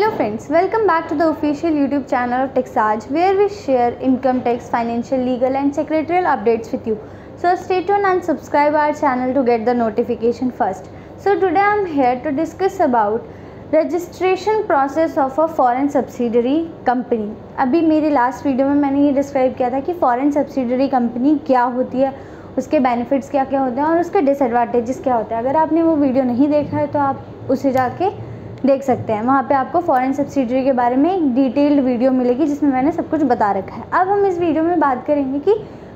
Hello friends, welcome back to the official YouTube channel of TechSarge, where we share income tax, financial, legal and secretarial updates with you. So stay tuned and subscribe our channel to get the notification first. So today I am here to discuss about registration process of a foreign subsidiary company. अभी मेरे last video में मैंने ये describe किया था कि foreign subsidiary company क्या होती है, उसके बेनिफिट्स क्या क्या होते हैं और उसके डिसएडवांटेजेस क्या होते हैं. अगर आपने वो वीडियो नहीं देखा है तो आप उसे जाके देख सकते हैं. वहाँ पे आपको फॉरेन सब्सिडरी के बारे में एक डिटेल्ड वीडियो मिलेगी जिसमें मैंने सब कुछ बता रखा है. अब हम इस वीडियो में बात करेंगे कि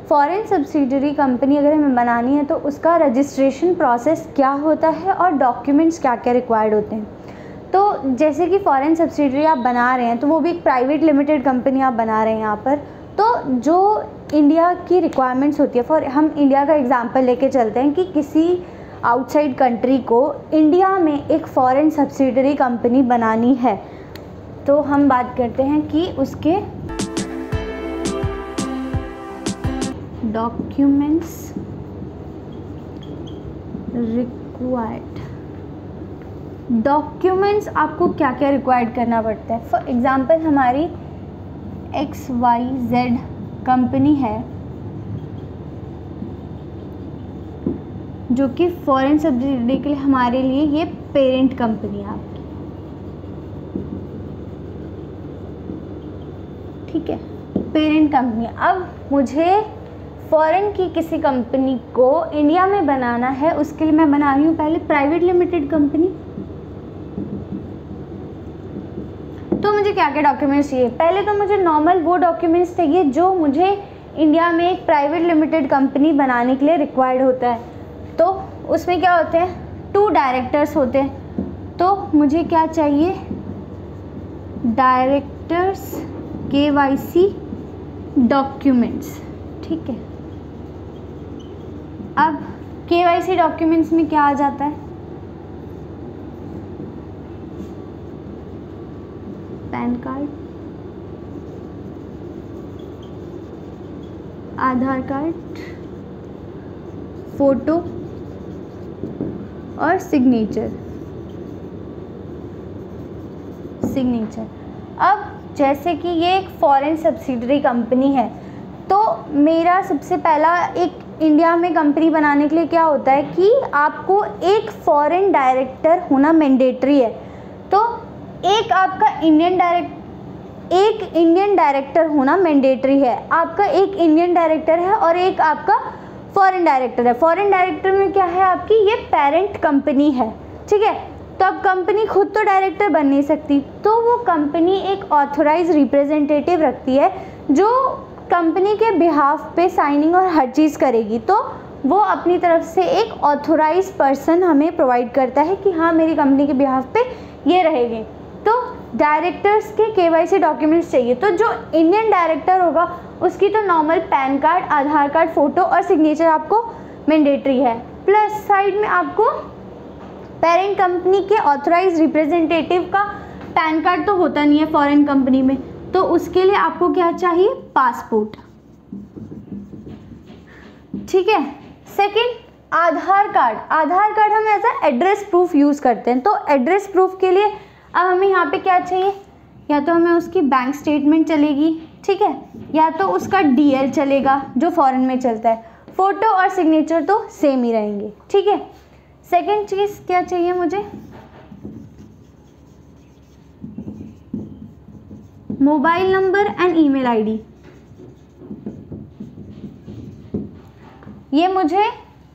फॉरेन सब्सिडरी कंपनी अगर हमें बनानी है तो उसका रजिस्ट्रेशन प्रोसेस क्या होता है और डॉक्यूमेंट्स क्या क्या रिक्वायर्ड होते हैं. तो जैसे कि फॉरेन सब्सिडरी आप बना रहे हैं तो वो भी एक प्राइवेट लिमिटेड कंपनी आप बना रहे हैं यहाँ पर, तो जो इंडिया की रिक्वायरमेंट्स होती है, फॉर हम इंडिया का एग्जांपल लेके चलते हैं कि किसी आउटसाइड कंट्री को इंडिया में एक फॉरेन सब्सिडरी कंपनी बनानी है, तो हम बात करते हैं कि उसके डॉक्यूमेंट्स रिक्वायर्ड. डॉक्यूमेंट्स आपको क्या क्या रिक्वायर्ड करना पड़ता है. फॉर एग्ज़ाम्पल हमारी XYZ कंपनी है जो कि फॉरेन सब्सिडरी के लिए हमारे लिए ये पेरेंट कंपनी है आपकी, ठीक है, पेरेंट कंपनी. अब मुझे फॉरेन की किसी कंपनी को इंडिया में बनाना है, उसके लिए मैं बना रही हूँ पहले प्राइवेट लिमिटेड कंपनी. तो मुझे क्या क्या डॉक्यूमेंट्स चाहिए. पहले तो मुझे नॉर्मल वो डॉक्यूमेंट्स चाहिए जो मुझे इंडिया में एक प्राइवेट लिमिटेड कंपनी बनाने के लिए रिक्वायर्ड होता है. तो उसमें क्या होते हैं, 2 डायरेक्टर्स होते हैं. तो मुझे क्या चाहिए, डायरेक्टर्स KYC डॉक्यूमेंट्स, ठीक है. अब KYC डॉक्यूमेंट्स में क्या आ जाता है, pan card, Aadhaar card, photo और सिग्नेचर. अब जैसे कि ये एक फॉरेन सब्सिडरी कंपनी है तो मेरा सबसे पहला एक इंडिया में कंपनी बनाने के लिए क्या होता है कि आपको एक फॉरेन डायरेक्टर होना मैंडेटरी है. तो एक आपका इंडियन डायरेक्टर होना मैंडेटरी है. आपका एक इंडियन डायरेक्टर है और एक आपका फॉरेन डायरेक्टर है. फॉरेन डायरेक्टर में क्या है, आपकी ये पेरेंट कंपनी है, ठीक है. तो अब कंपनी खुद तो डायरेक्टर बन नहीं सकती, तो वो कंपनी एक ऑथोराइज रिप्रेजेंटेटिव रखती है जो कंपनी के बिहाफ पे साइनिंग और हर चीज़ करेगी. तो वो अपनी तरफ से एक ऑथोराइज पर्सन हमें प्रोवाइड करता है कि हाँ मेरी कंपनी के बिहाफ पे ये रहेगी. तो डायरेक्टर्स के KYC डॉक्यूमेंट्स चाहिए. तो जो इंडियन डायरेक्टर होगा उसकी तो normal pan card, Aadhaar card, photo और सिग्नेचर आपको मैंडेटरी है. प्लस साइड में आपको पेरेंट कंपनी के ऑथराइज रिप्रेजेंटेटिव का पैन कार्ड तो होता नहीं है फॉरेन कंपनी में, तो उसके लिए आपको क्या चाहिए, पासपोर्ट, ठीक है. Second, Aadhaar card. Aadhaar card हम as a address proof use करते हैं. तो एड्रेस प्रूफ के लिए अब हमें यहाँ पे क्या चाहिए, या तो हमें उसकी बैंक स्टेटमेंट चलेगी, ठीक है, या तो उसका DL चलेगा जो फॉरेन में चलता है. फ़ोटो और सिग्नेचर तो सेम ही रहेंगे, ठीक है. सेकंड चीज़ क्या चाहिए मुझे, mobile number and email ID. ये मुझे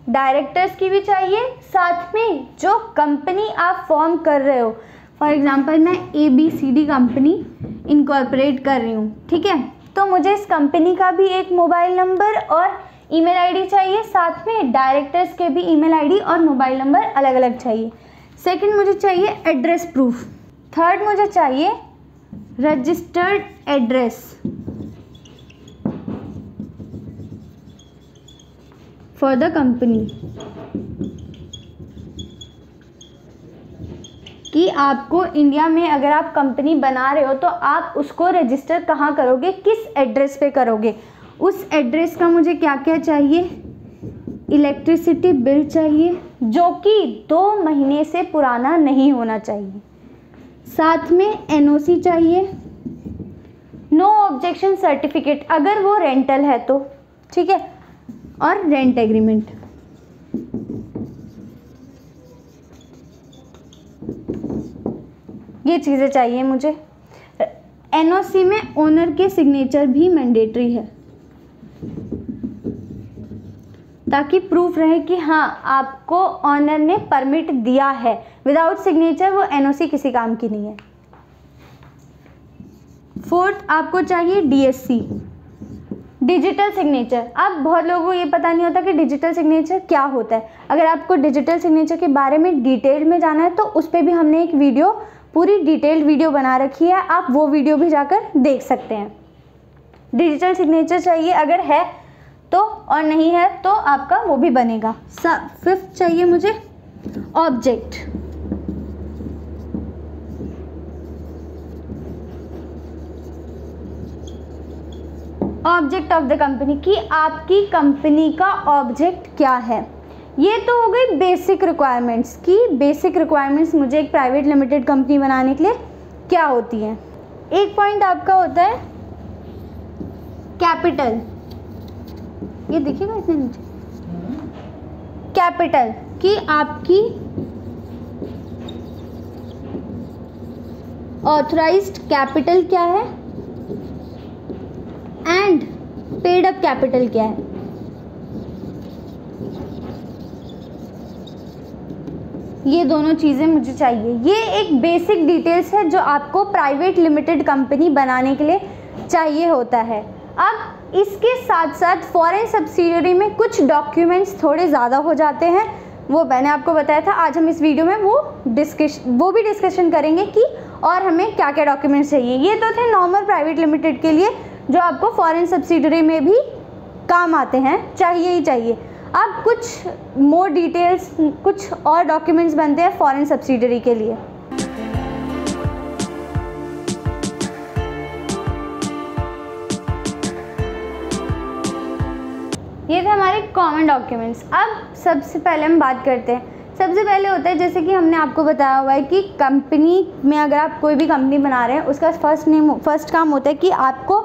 डायरेक्टर्स की भी चाहिए, साथ में जो कंपनी आप फॉर्म कर रहे हो. फॉर एग्ज़ाम्पल मैं ABCD कंपनी इनकॉर्पोरेट कर रही हूँ, ठीक है. तो मुझे इस कंपनी का भी एक मोबाइल नंबर और ईमेल ID चाहिए, साथ में डायरेक्टर्स के भी ईमेल ID और मोबाइल नंबर अलग अलग चाहिए. सेकंड मुझे चाहिए एड्रेस प्रूफ. थर्ड मुझे चाहिए registered address for the company, कि आपको इंडिया में अगर आप कंपनी बना रहे हो तो आप उसको रजिस्टर कहाँ करोगे, किस एड्रेस पे करोगे. उस एड्रेस का मुझे क्या क्या चाहिए, इलेक्ट्रिसिटी बिल चाहिए जो कि 2 महीने से पुराना नहीं होना चाहिए, साथ में एनओसी चाहिए, नो ऑब्जेक्शन सर्टिफिकेट अगर वो रेंटल है तो, ठीक है, और रेंट एग्रीमेंट। ये चीज़ें चाहिए मुझे। एनओसी में ओनर के सिग्नेचर भी मैंडेटरी है ताकि प्रूफ रहे कि हाँ आपको ऑनर ने परमिट दिया है। विदाउट सिग्नेचर वो एनओसी किसी काम की नहीं है। फोर्थ, आपको चाहिए डीएससी, डिजिटल सिग्नेचर। अब बहुत लोगों को ये पता नहीं होता कि डिजिटल सिग्नेचर क्या होता है। अगर आपको डिजिटल सिग्नेचर के बारे में डिटेल में जाना है तो उस पर भी हमने एक वीडियो, पूरी डिटेल्ड वीडियो बना रखी है, आप वो वीडियो भी जाकर देख सकते हैं। डिजिटल सिग्नेचर चाहिए अगर है तो, और नहीं है तो आपका वो भी बनेगा। फिफ्थ चाहिए मुझे object. Object of the company, कि आपकी कंपनी का ऑब्जेक्ट क्या है। ये तो हो गई बेसिक रिक्वायरमेंट्स की बेसिक रिक्वायरमेंट्स मुझे एक प्राइवेट लिमिटेड कंपनी बनाने के लिए क्या होती हैं। एक पॉइंट आपका होता है कैपिटल, ये देखिएगा इतने नीचे, कैपिटल कि आपकी ऑथराइज्ड कैपिटल क्या है एंड पेड अप कैपिटल क्या है। ये दोनों चीज़ें मुझे चाहिए। ये एक बेसिक डिटेल्स है जो आपको प्राइवेट लिमिटेड कंपनी बनाने के लिए चाहिए होता है। अब इसके साथ साथ फॉरेन सब्सिडियरी में कुछ डॉक्यूमेंट्स थोड़े ज़्यादा हो जाते हैं, वो मैंने आपको बताया था। आज हम इस वीडियो में वो भी डिस्कशन करेंगे कि और हमें क्या क्या डॉक्यूमेंट्स चाहिए। ये तो थे नॉर्मल प्राइवेट लिमिटेड के लिए जो आपको फॉरेन सब्सिडियरी में भी काम आते हैं, चाहिए ही चाहिए। अब कुछ मोर डिटेल्स, कुछ और डॉक्यूमेंट्स बनते हैं फॉरेन सब्सिडियरी के लिए। ये थे हमारे कॉमन डॉक्यूमेंट्स। अब सबसे पहले हम बात करते हैं, सबसे पहले होता है जैसे कि हमने आपको बताया हुआ है कि कंपनी में अगर आप कोई भी कंपनी बना रहे हैं उसका फर्स्ट काम होता है कि आपको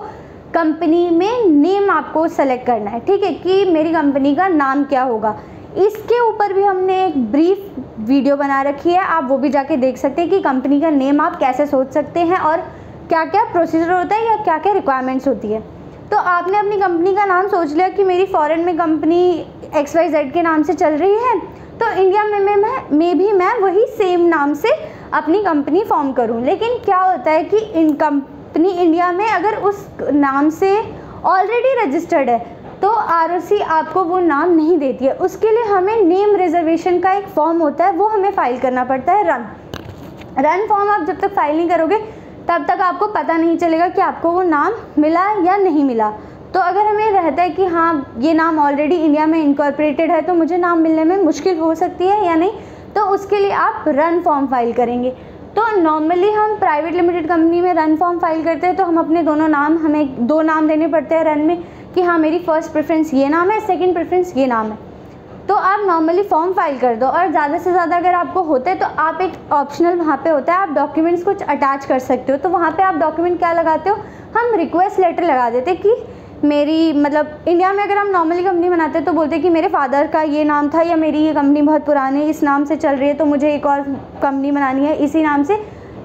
कंपनी में नेम आपको सेलेक्ट करना है, ठीक है, कि मेरी कंपनी का नाम क्या होगा। इसके ऊपर भी हमने एक ब्रीफ वीडियो बना रखी है, आप वो भी जाके देख सकते हैं कि कंपनी का नेम आप कैसे सोच सकते हैं और क्या क्या प्रोसीजर होता है या क्या क्या रिक्वायरमेंट्स होती है। तो आपने अपनी कंपनी का नाम सोच लिया कि मेरी फॉरेन में कंपनी XYZ के नाम से चल रही है, तो इंडिया में भी मैं वही सेम नाम से अपनी कंपनी फॉर्म करूं। लेकिन क्या होता है कि इन कंपनी इंडिया में अगर उस नाम से ऑलरेडी रजिस्टर्ड है तो ROC आपको वो नाम नहीं देती है। उसके लिए हमें नेम रिजर्वेशन का एक फॉर्म होता है, वो हमें फाइल करना पड़ता है। रन फॉर्म आप जब तक फाइल नहीं करोगे तब तक आपको पता नहीं चलेगा कि आपको वो नाम मिला या नहीं मिला। तो अगर हमें रहता है कि हाँ ये नाम ऑलरेडी इंडिया में इनकॉर्पोरेटेड है तो मुझे नाम मिलने में मुश्किल हो सकती है या नहीं, तो उसके लिए आप रन फॉर्म फाइल करेंगे। तो नॉर्मली हम प्राइवेट लिमिटेड कंपनी में रन फॉर्म फाइल करते हैं तो हम अपने हमें दो नाम देने पड़ते हैं रन में कि हाँ मेरी फर्स्ट प्रेफरेंस ये नाम है, सेकेंड प्रेफरेंस ये नाम है। तो आप नॉर्मली फॉर्म फाइल कर दो, और ज़्यादा से ज़्यादा अगर आपको होता है तो आप एक ऑप्शनल वहाँ पे होता है, आप डॉक्यूमेंट्स कुछ अटैच कर सकते हो। तो वहाँ पे आप डॉक्यूमेंट क्या लगाते हो, हम रिक्वेस्ट लेटर लगा देते कि मेरी मतलब इंडिया में अगर हम नॉर्मली कंपनी बनाते हैं तो बोलते हैं कि मेरे फादर का ये नाम था या मेरी ये कंपनी बहुत पुरानी इस नाम से चल रही है तो मुझे एक और कंपनी बनानी है इसी नाम से।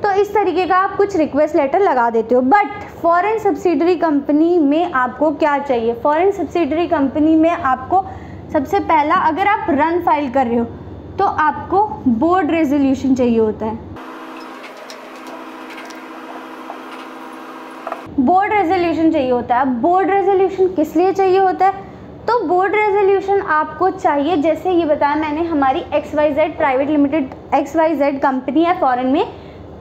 तो इस तरीके का आप कुछ रिक्वेस्ट लेटर लगा देते हो। बट फॉरेन सब्सिडियरी कंपनी में आपको क्या चाहिए, फॉरेन सब्सिडियरी कंपनी में आपको सबसे पहला, अगर आप रन फाइल कर रहे हो तो आपको बोर्ड रेजोल्यूशन चाहिए होता है। बोर्ड रेजोल्यूशन चाहिए होता है। बोर्ड रेजोल्यूशन किस लिए चाहिए होता है, तो बोर्ड रेजोल्यूशन आपको चाहिए, जैसे ये बताया मैंने, हमारी XYZ private limited XYZ company है फॉरेन में,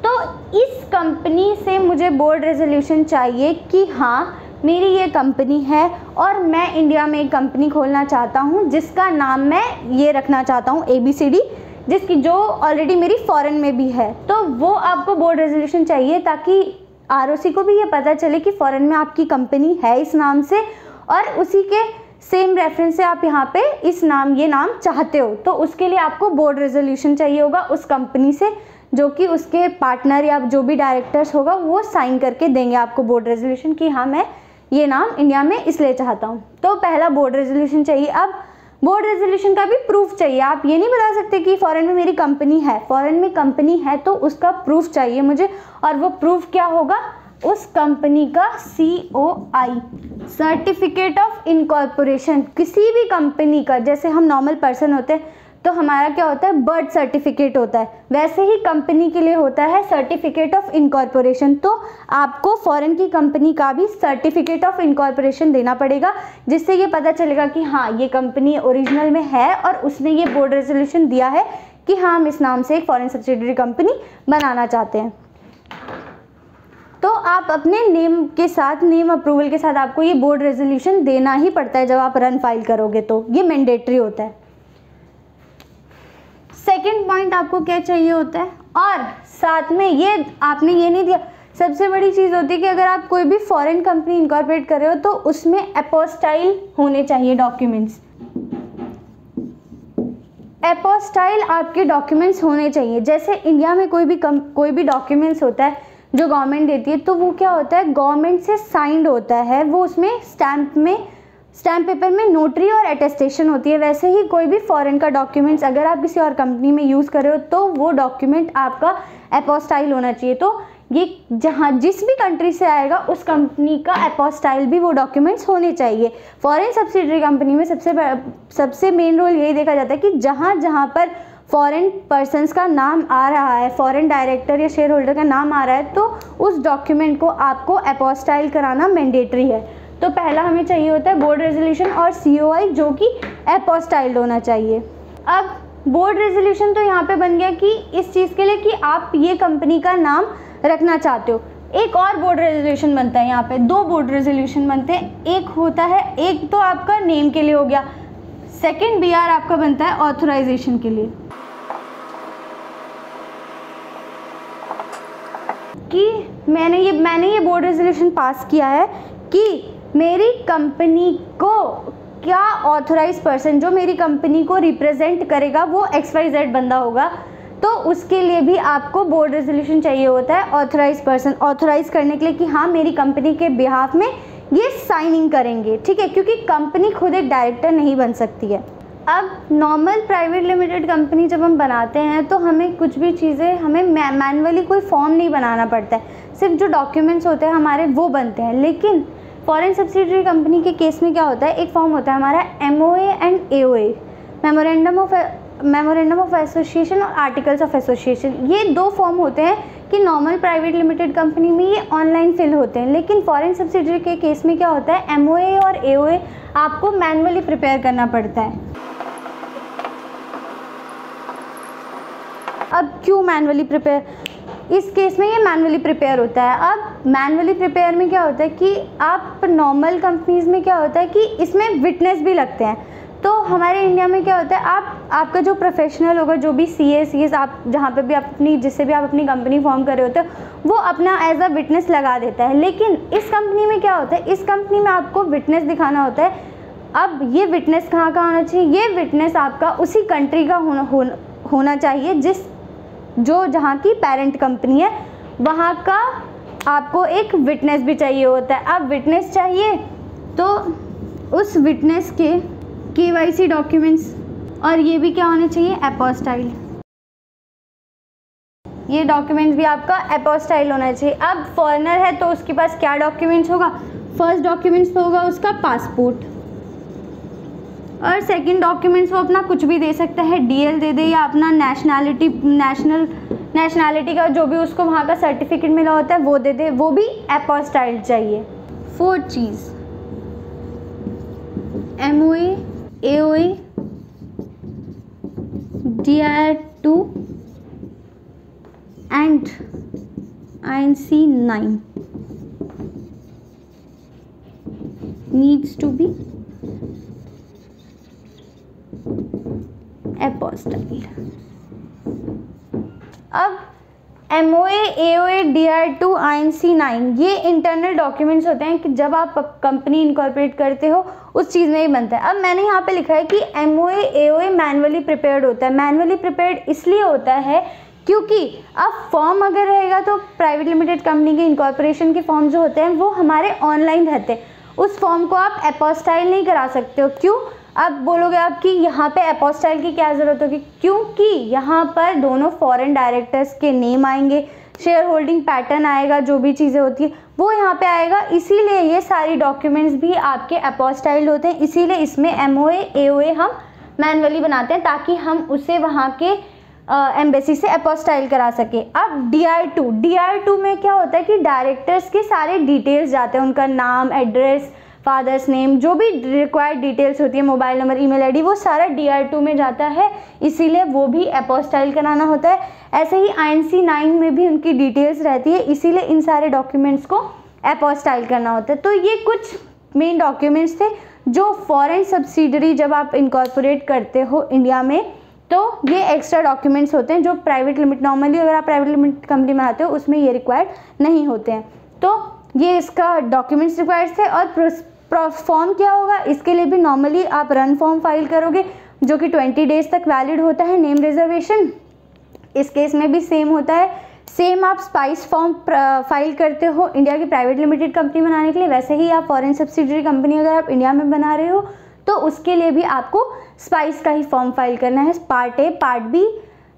तो इस कंपनी से मुझे बोर्ड रेजोल्यूशन चाहिए कि हाँ मेरी ये कंपनी है और मैं इंडिया में एक कंपनी खोलना चाहता हूँ जिसका नाम मैं ये रखना चाहता हूँ ABCD, जिसकी जो ऑलरेडी मेरी फॉरेन में भी है। तो वो आपको बोर्ड रेजोल्यूशन चाहिए ताकि ROC को भी ये पता चले कि फॉरेन में आपकी कंपनी है इस नाम से और उसी के सेम रेफरेंस से आप यहाँ पे ये नाम चाहते हो। तो उसके लिए आपको बोर्ड रेजोल्यूशन चाहिए होगा उस कंपनी से जो कि उसके पार्टनर या जो भी डायरेक्टर्स होगा वो साइन करके देंगे आपको बोर्ड रेजोल्यूशन कि हाँ मैं ये नाम इंडिया में इसलिए चाहता हूँ। तो पहला बोर्ड रेजोल्यूशन चाहिए। अब बोर्ड रेजोल्यूशन का भी प्रूफ चाहिए। आप ये नहीं बता सकते कि फॉरेन में मेरी कंपनी है, फॉरेन में कंपनी है तो उसका प्रूफ चाहिए मुझे, और वो प्रूफ क्या होगा, उस कंपनी का COI, सर्टिफिकेट ऑफ इनकॉर्पोरेशन। किसी भी कंपनी का, जैसे हम नॉर्मल पर्सन होते हैं तो हमारा क्या होता है, बर्थ सर्टिफिकेट होता है, वैसे ही कंपनी के लिए होता है सर्टिफिकेट ऑफ इनकॉर्पोरेशन। तो आपको फॉरेन की कंपनी का भी सर्टिफिकेट ऑफ इनकॉर्पोरेशन देना पड़ेगा, जिससे ये पता चलेगा कि हाँ ये कंपनी ओरिजिनल में है और उसने ये बोर्ड रेजोल्यूशन दिया है कि हाँ हम इस नाम से एक फॉरेन सब्सिडियरी कंपनी बनाना चाहते हैं। तो आप अपने नेम के साथ, नेम अप्रूवल के साथ आपको ये बोर्ड रेजोल्यूशन देना ही पड़ता है जब आप रन फाइल करोगे, तो ये मैंडेटरी होता है। सेकंड पॉइंट आपको क्या चाहिए होता है, और साथ में ये आपने ये नहीं दिया, सबसे बड़ी चीज़ होती है कि अगर आप कोई भी फॉरेन कंपनी इनकॉर्पोरेट कर रहे हो तो उसमें एपोस्टाइल होने चाहिए डॉक्यूमेंट्स। एपोस्टाइल आपके डॉक्यूमेंट्स होने चाहिए। जैसे इंडिया में कोई भी डॉक्यूमेंट्स होता है जो गवर्नमेंट देती है तो वो क्या होता है, गवर्नमेंट से साइंड होता है, वो उसमें स्टैम्प पेपर में नोटरी और अटेस्टेशन होती है। वैसे ही कोई भी फॉरेन का डॉक्यूमेंट्स अगर आप किसी और कंपनी में यूज़ कर रहे हो तो वो डॉक्यूमेंट आपका एपोस्टाइल होना चाहिए। तो ये जहाँ जिस भी कंट्री से आएगा उस कंपनी का एपोस्टाइल भी वो डॉक्यूमेंट्स होने चाहिए। फॉरेन सब्सिडियरी कंपनी में सबसे मेन रोल यही देखा जाता है कि जहाँ जहाँ पर फॉरेन पर्सन्स का नाम आ रहा है, फॉरेन डायरेक्टर या शेयर होल्डर का नाम आ रहा है, तो उस डॉक्यूमेंट को आपको एपोस्टाइल कराना मैंडेटरी है। तो पहला हमें चाहिए होता है बोर्ड रेजोल्यूशन और COI जो कि एपोस्टाइल्ड होना चाहिए। अब बोर्ड रेजोल्यूशन तो यहाँ पे बन गया कि इस चीज़ के लिए कि आप ये कंपनी का नाम रखना चाहते हो। एक और बोर्ड रेजोल्यूशन बनता है, यहाँ पे 2 बोर्ड रेजोल्यूशन बनते हैं। एक होता है, एक तो आपका नेम के लिए हो गया, सेकेंड BR आपका बनता है ऑथराइजेशन के लिए, कि मैंने ये बोर्ड रेजोल्यूशन पास किया है कि मेरी कंपनी को क्या ऑथराइज पर्सन जो मेरी कंपनी को रिप्रेजेंट करेगा वो XYZ बंदा होगा, तो उसके लिए भी आपको बोर्ड रेजोल्यूशन चाहिए होता है ऑथराइज पर्सन, ऑथराइज करने के लिए कि हाँ मेरी कंपनी के बिहाफ में ये साइनिंग करेंगे, ठीक है, क्योंकि कंपनी खुद एक डायरेक्टर नहीं बन सकती है। अब नॉर्मल प्राइवेट लिमिटेड कंपनी जब हम बनाते हैं तो हमें कुछ भी चीज़ें, हमें मैनुअली कोई फॉर्म नहीं बनाना पड़ता है, सिर्फ जो डॉक्यूमेंट्स होते हैं हमारे वो बनते हैं। लेकिन फॉरेन सब्सिडियरी कंपनी के केस में क्या होता है, एक फॉर्म होता है हमारा MOA and AOA, memorandum of association और आर्टिकल्स ऑफ एसोसिएशन। ये 2 फॉर्म होते हैं कि नॉर्मल प्राइवेट लिमिटेड कंपनी में ये ऑनलाइन फिल होते हैं, लेकिन फॉरेन सब्सिडियरी के केस में क्या होता है, MOA और AOA आपको मैनुअली प्रिपेयर करना पड़ता है। अब क्यों मैनुअली प्रिपेयर, इस केस में ये मैनुअली प्रिपेयर होता है। अब मैनुअली प्रिपेयर में क्या होता है कि आप नॉर्मल कंपनीज़ में क्या होता है कि इसमें विटनेस भी लगते हैं, तो हमारे इंडिया में क्या होता है, आपका जो प्रोफेशनल होगा, जो भी CS आप जहाँ पे भी आप जिससे भी आप अपनी कंपनी फॉर्म कर रहे होते हो वो अपना एज अ विटनेस लगा देता है। लेकिन इस कंपनी में क्या होता है, इस कंपनी में आपको विटनेस दिखाना होता है। अब ये विटनेस कहाँ होना चाहिए, ये विटनेस आपका उसी कंट्री का होना चाहिए जहाँ की पेरेंट कंपनी है, वहाँ का आपको एक विटनेस भी चाहिए होता है। अब विटनेस चाहिए तो उस विटनेस के KYC डॉक्यूमेंट्स, और ये भी क्या होने चाहिए, एपोस्टाइल। ये डॉक्यूमेंट्स भी आपका एपोस्टाइल होना चाहिए। अब फॉरेनर है तो उसके पास क्या डॉक्यूमेंट्स होगा, फर्स्ट डॉक्यूमेंट्स तो होगा उसका पासपोर्ट, और सेकंड डॉक्यूमेंट्स वो अपना कुछ भी दे सकता है, DL दे दे या अपना नेशनैलिटी का जो भी उसको वहाँ का सर्टिफिकेट मिला होता है वो दे दे, वो भी एपोस्टाइल चाहिए। 4th cheese MOA, AOA, DIR2 and INC 9 needs to be एपोस्टाइल। अब MOA, AOA, DIR2, INC 9 ये इंटरनल डॉक्यूमेंट्स होते हैं कि जब आप कंपनी इनकॉर्पोरेट करते हो उस चीज़ में ही बनता है। अब मैंने यहाँ पे लिखा है कि MOA, AOA मैनुअली प्रिपेयर्ड होता है। मैनुअली प्रिपेयर्ड इसलिए होता है क्योंकि अब फॉर्म अगर रहेगा तो प्राइवेट लिमिटेड कंपनी के इनकॉर्पोरेशन के फॉर्म जो होते हैं वो हमारे ऑनलाइन रहते हैं, उस फॉर्म को आप एपोस्टाइल नहीं करा सकते हो। क्यों? अब बोलोगे आप कि यहाँ पे एपोस्टाइल की क्या ज़रूरत होगी, क्योंकि यहाँ पर दोनों फॉरेन डायरेक्टर्स के नेम आएंगे, शेयर होल्डिंग पैटर्न आएगा, जो भी चीज़ें होती है वो यहाँ पे आएगा, इसीलिए ये सारी डॉक्यूमेंट्स भी आपके एपोस्टाइल होते हैं। इसीलिए इसमें MOA AOA हम मैनुअली बनाते हैं ताकि हम उसे वहाँ के एम्बेसी से एपोस्टाइल करा सके। अब DR2 में क्या होता है कि डायरेक्टर्स के सारे डिटेल्स जाते हैं, उनका नाम, एड्रेस, फादर्स नेम, जो भी रिक्वायर्ड डिटेल्स होती है, मोबाइल नंबर, ईमेल आईडी, वो सारा DR2 में जाता है, इसीलिए वो भी एपोस्टाइल कराना होता है। ऐसे ही INC 9 में भी उनकी डिटेल्स रहती है, इसीलिए इन सारे डॉक्यूमेंट्स को एपोस्टाइल करना होता है। तो ये कुछ मेन डॉक्यूमेंट्स थे जो फॉरेन सब्सिडरी जब आप इनकॉर्पोरेट करते हो इंडिया में, तो ये एक्स्ट्रा डॉक्यूमेंट्स होते हैं जो प्राइवेट लिमिटेड, नॉर्मली अगर आप प्राइवेट लिमिटेड कंपनी बनाते हो उसमें ये रिक्वायर्ड नहीं होते हैं। तो ये इसका डॉक्यूमेंट्स रिक्वायर्ड थे। और फॉर्म क्या होगा, इसके लिए भी नॉर्मली आप रन फॉर्म फाइल करोगे जो कि 20 डेज तक वैलिड होता है। नेम रिजर्वेशन इस केस में भी सेम होता है। सेम आप स्पाइस फॉर्म फाइल करते हो इंडिया की प्राइवेट लिमिटेड कंपनी बनाने के लिए, वैसे ही आप फॉरेन सब्सिडरी कंपनी अगर आप इंडिया में बना रहे हो तो उसके लिए भी आपको स्पाइस का ही फॉर्म फाइल करना है। Part A, part B,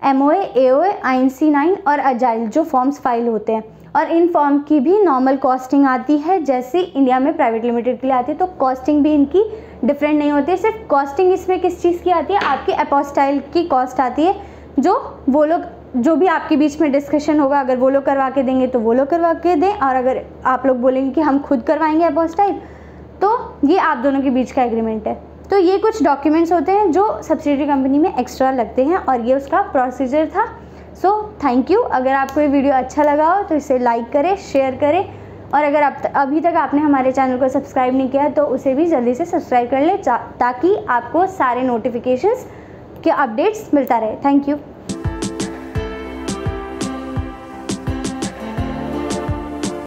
MOA AOA, INC 9 और अजाइल जो फॉर्म्स फाइल होते हैं। और इन फॉर्म की भी नॉर्मल कॉस्टिंग आती है जैसे इंडिया में प्राइवेट लिमिटेड के लिए आती है, तो कॉस्टिंग भी इनकी डिफरेंट नहीं होती है। सिर्फ कॉस्टिंग इसमें किस चीज़ की आती है, आपकी एपोस्टाइल की कॉस्ट आती है, जो वो लोग, जो भी आपके बीच में डिस्कशन होगा, अगर वो लोग करवा के देंगे तो वो लोग करवा के दें, और अगर आप लोग बोलेंगे कि हम खुद करवाएंगे एपोस्टाइल, तो ये आप दोनों के बीच का एग्रीमेंट है। तो ये कुछ डॉक्यूमेंट्स होते हैं जो सब्सिडरी कंपनी में एक्स्ट्रा लगते हैं, और ये उसका प्रोसीजर था। So thank you. अगर आपको ये वीडियो अच्छा लगा हो तो इसे लाइक करें, शेयर करें, और अगर अभी तक आपने हमारे चैनल को सब्सक्राइब नहीं किया तो उसे भी जल्दी से सब्सक्राइब कर लें ताकि आपको सारे नोटिफिकेशंस के अपडेट्स मिलता रहे। Thank you.